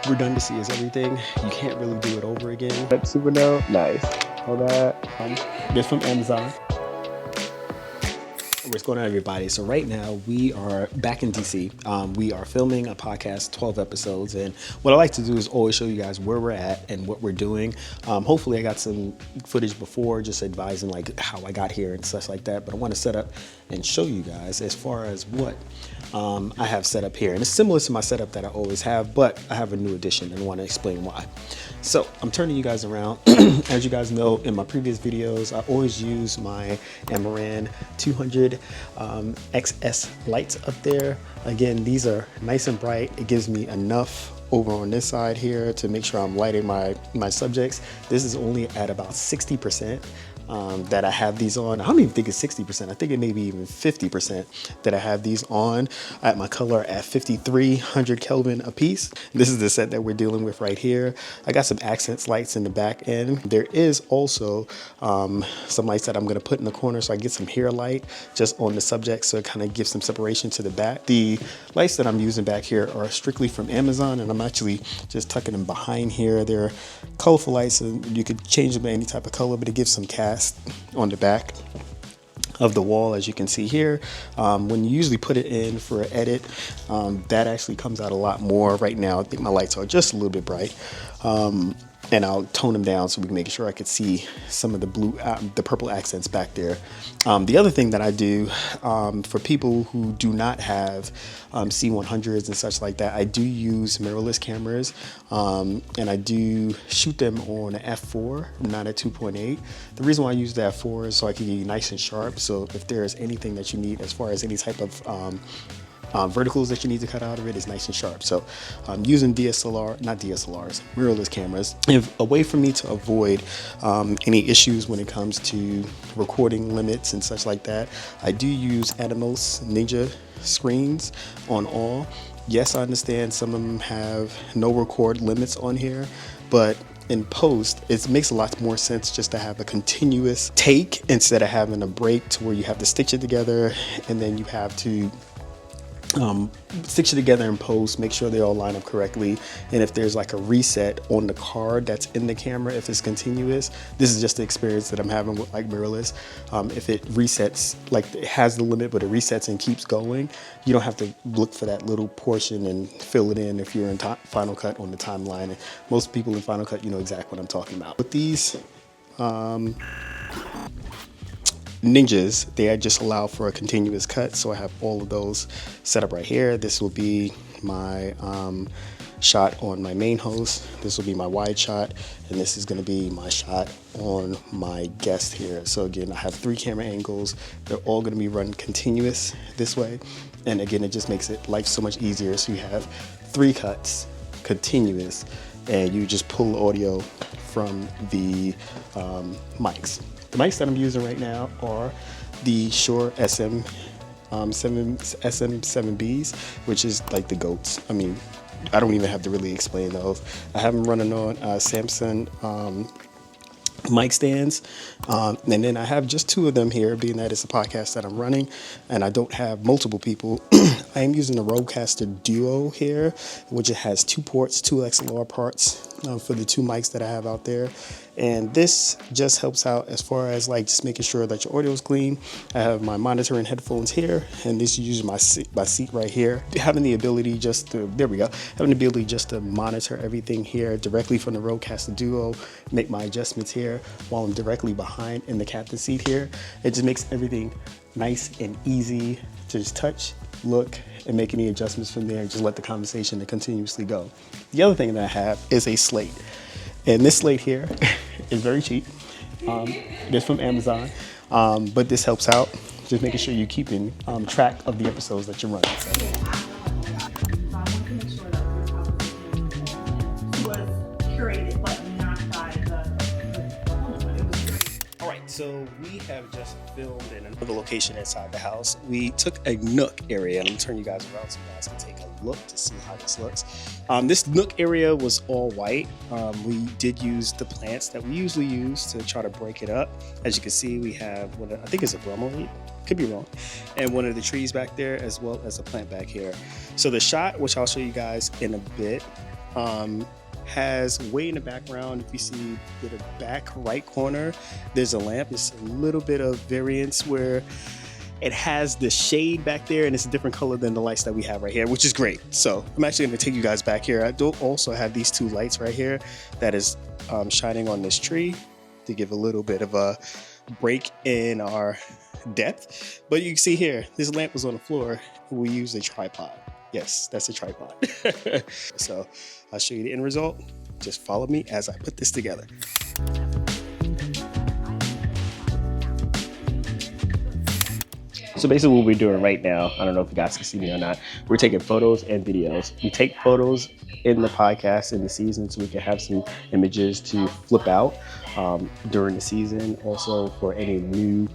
redundancy is everything. You can't really do it over again. That super no, nice. All that. This from Amazon. What's going on, everybody? So right now we are back in DC. We are filming a podcast, 12 episodes, and what I like to do is always show you guys where we're at and what we're doing. Hopefully I got some footage before, just advising like how I got here and such like that, but I want to set up and show you guys as far as what I have set up here. And it's similar to my setup that I always have, but I have a new addition and I want to explain why. So I'm turning you guys around. As you guys know, in my previous videos, I always use my Amaran 200 XS lights up there. Again, these are nice and bright. It gives me enough over on this side here to make sure I'm lighting my subjects. This is only at about 60%. That I have these on. I don't even think it's 60%. I think it may be even 50% that I have these on. I have my color at 5300 Kelvin a piece. This is the set that we're dealing with right here. I got some accents lights in the back end. There is also some lights that I'm gonna put in the corner so I get some hair light just on the subject, so it kind of gives some separation to the back. The lights that I'm using back here are strictly from Amazon, and I'm actually just tucking them behind here. They're colorful lights, and you could change them to any type of color, but it gives some cast on the back of the wall, as you can see here. When you usually put it in for an edit, that actually comes out a lot more. Right now I think my lights are just a little bit bright, and I'll tone them down so we can make sure I could see some of the blue, the purple accents back there. The other thing that I do for people who do not have C100s and such like that, I do use mirrorless cameras, and I do shoot them on an f4, not a 2.8. The reason why I use the f4 is so I can get you nice and sharp. So if there's anything that you need as far as any type of verticals that you need to cut out of it, is nice and sharp. So I'm using mirrorless cameras. If a way for me to avoid any issues when it comes to recording limits and such like that, I do use Atomos Ninja screens on all. Yes, I understand some of them have no record limits on here, but in post, it makes a lot more sense just to have a continuous take instead of having a break to where you have to stitch it together and then you have to stitch it together in post, make sure they all line up correctly. And if there's like a reset on the card that's in the camera, if it's continuous, this is just the experience that I'm having with like mirrorless. If it resets, like it has the limit, but it resets and keeps going, you don't have to look for that little portion and fill it in if you're in Final Cut on the timeline. And most people in Final Cut, you know exactly what I'm talking about. With these Ninjas, they just allow for a continuous cut, so I have all of those set up right here. This will be my shot on my main host, this will be my wide shot, and this is going to be my shot on my guest here. So again, I have 3 camera angles. They're all going to be run continuous this way, and again, it just makes it life so much easier. So you have 3 cuts continuous, and you just pull the audio from the mics. The mics that I'm using right now are the Shure SM7Bs, which is like the GOATs. I mean, I don't even have to really explain those. I have them running on Samsung mic stands, and then I have just 2 of them here, being that it's a podcast that I'm running and I don't have multiple people. I am using the Rodecaster Duo here, which it has 2 ports, 2 XLR ports for the 2 mics that I have out there. And this just helps out as far as like just making sure that your audio is clean. I have my monitor and headphones here, and this is using my seat right here. Having the ability just to, having the ability just to monitor everything here directly from the Rodecaster Duo, make my adjustments here while I'm directly behind in the captain seat here. It just makes everything nice and easy to just touch, look, and make any adjustments from there, and just let the conversation continuously go. The other thing that I have is a Slate. And this Slate here is very cheap. It's from Amazon, but this helps out, just making sure you're keeping track of the episodes that you're running. So we have just filmed in another location inside the house. We took a Nook area, and I'm gonna turn you guys around so you guys can take a look to see how this looks. This Nook area was all white. We did use the plants that we usually use to try to break it up. As you can see, we have what I think is a bromeliad, could be wrong, and one of the trees back there, as well as a plant back here. So the shot, which I'll show you guys in a bit, Has way in the background, if you see to the back right corner, there's a lamp. It's a little bit of variance where it has the shade back there and it's a different color than the lights that we have right here, which is great. So I'm actually going to take you guys back here. I do also have these two lights right here that is shining on this tree to give a little bit of a break in our depth. But you can see here, this lamp was on the floor. We use a tripod. Yes, that's a tripod. So I'll show you the end result. Just follow me as I put this together. So basically what we're doing right now, I don't know if you guys can see me or not, we're taking photos and videos. We take photos in the podcast in the season so we can have some images to flip out during the season. Also for any new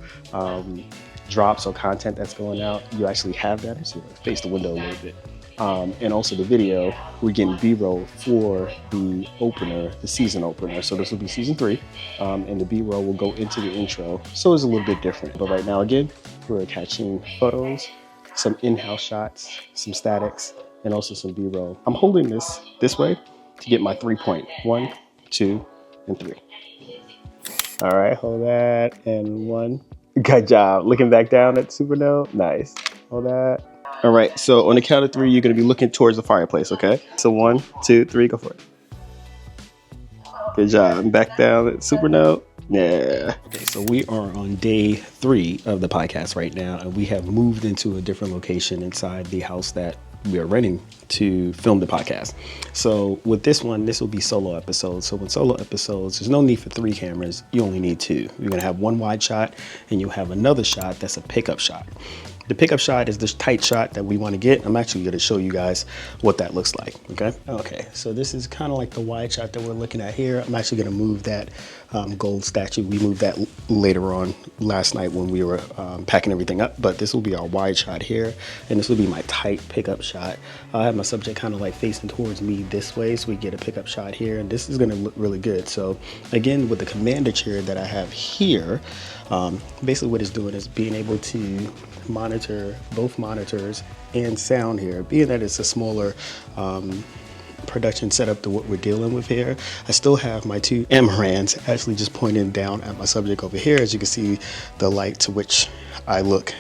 drops or content that's going out, you actually have that. So face the window a little bit. And also the video, we're getting B-roll for the opener, the season opener. So this will be season 3, and the B-roll will go into the intro. So it's a little bit different. But right now, again, we're catching photos, some in-house shots, some statics, and also some B-roll. I'm holding this way to get my 3 point. 1, 2, and 3. All right, hold that, and 1. Good job. Looking back down at Supernova. Nice. Hold that. All right, so on the count of 3, you're gonna be looking towards the fireplace, okay? So 1, 2, 3, go for it. Good job. Back down at Supernova. Yeah. Okay, so we are on day 3 of the podcast right now, and we have moved into a different location inside the house that we are renting to film the podcast. So with this one, this will be solo episodes. So with solo episodes, there's no need for 3 cameras. You only need 2. You're gonna have one wide shot, and you'll have another shot that's a pickup shot. The pickup shot is this tight shot that we want to get. I'm actually going to show you guys what that looks like. Okay, so this is kind of like the wide shot that we're looking at here. I'm actually going to move that gold statue. We moved that later on last night when we were packing everything up, but this will be our wide shot here, and this will be my tight pickup shot. I have my subject kind of like facing towards me this way, so we get a pickup shot here, and this is going to look really good. So again, with the commander chair that I have here, basically what it's doing is being able to monitor both monitors and sound here. Being that it's a smaller production setup to what we're dealing with here, I still have my 2 Amarans actually just pointing down at my subject over here. As you can see, the light to which I look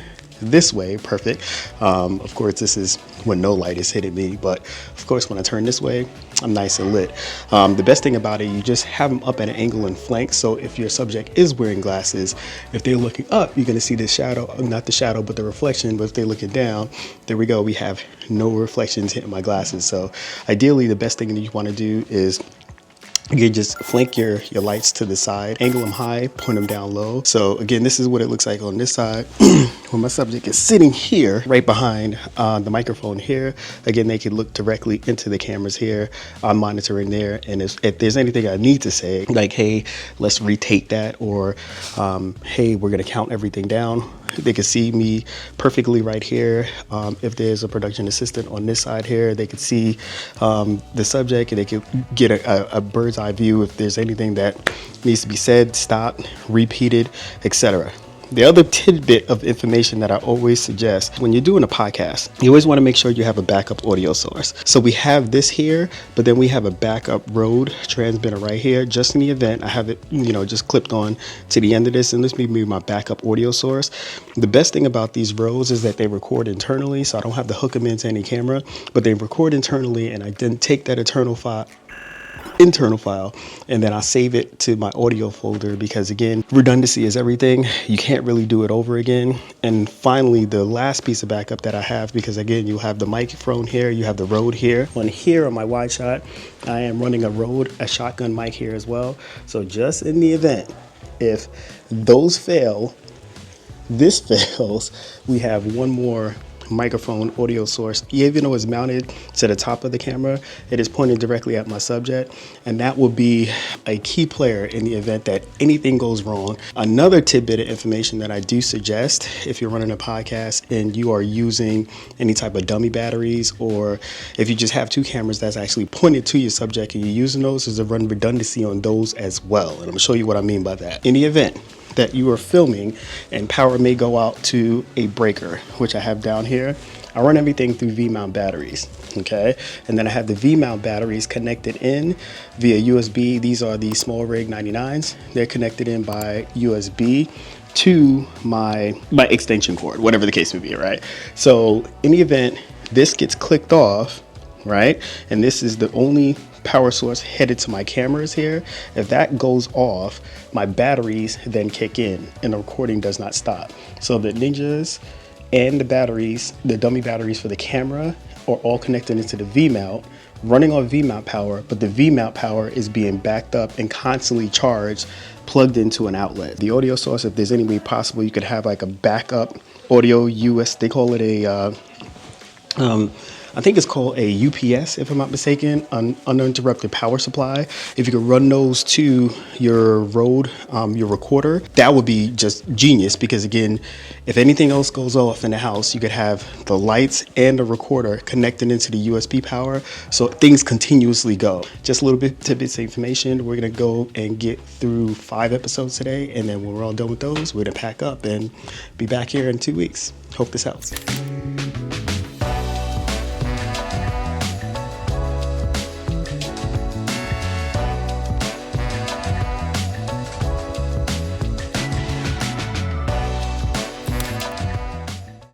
this way, perfect. Of course, this is when no light is hitting me, but of course, when I turn this way, I'm nice and lit. The best thing about it, you just have them up at an angle and flank. So if your subject is wearing glasses, if they're looking up, you're gonna see the shadow, not the shadow, but the reflection. But if they're looking down, there we go. We have no reflections hitting my glasses. So ideally, the best thing that you wanna do is you just flank your lights to the side, angle them high, point them down low. So again, this is what it looks like on this side. When my subject is sitting here, right behind the microphone here, again, they can look directly into the cameras here. I'm monitoring there, and if there's anything I need to say, like, hey, let's retake that, or hey, we're gonna count everything down, they can see me perfectly right here. If there's a production assistant on this side here, they could see the subject, and they could get a bird's eye view if there's anything that needs to be said, stopped, repeated, etc. The other tidbit of information that I always suggest when you're doing a podcast, you always want to make sure you have a backup audio source. So we have this here, but then we have a backup Rode transmitter right here, just in the event. I have it, just clipped on to the end of this, and this may be my backup audio source. The best thing about these Rodes is that they record internally, so I don't have to hook them into any camera, but they record internally, and I then take that internal file, and then I save it to my audio folder, because again, redundancy is everything. You can't really do it over again. And finally, the last piece of backup that I have, because again, you have the microphone here, you have the Rode here. On my wide shot, I am running a shotgun mic here as well. So just in the event, if those fail, this fails, we have one more microphone audio source. Even though it's mounted to the top of the camera, it is pointed directly at my subject, and that will be a key player in the event that anything goes wrong. Another tidbit of information that I do suggest, if you're running a podcast and you are using any type of dummy batteries, or if you just have 2 cameras that's actually pointed to your subject and you're using those, is to run redundancy on those as well. And I'm gonna show you what I mean by that. In the event that you are filming and power may go out to a breaker, which I have down here, I run everything through V-mount batteries, okay? And then I have the V-mount batteries connected in via USB. These are the small rig 99s. They're connected in by USB to my extension cord, whatever the case may be, right? So in the event this gets clicked off, right, and this is the only power source headed to my cameras here, if that goes off, my batteries then kick in and the recording does not stop. So the Ninjas and the batteries, the dummy batteries for the camera, are all connected into the V-mount, running on V-mount power, but the V-mount power is being backed up and constantly charged, plugged into an outlet. The audio source, if there's any way possible, you could have like a backup audio US, they call it a, I think it's called a UPS, if I'm not mistaken, uninterrupted power supply. If you could run those to your your recorder, that would be just genius, because again, if anything else goes off in the house, you could have the lights and the recorder connected into the USB power, so things continuously go. Just a little bit tidbits of information. We're gonna go and get through 5 episodes today, and then when we're all done with those, we're gonna pack up and be back here in 2 weeks. Hope this helps.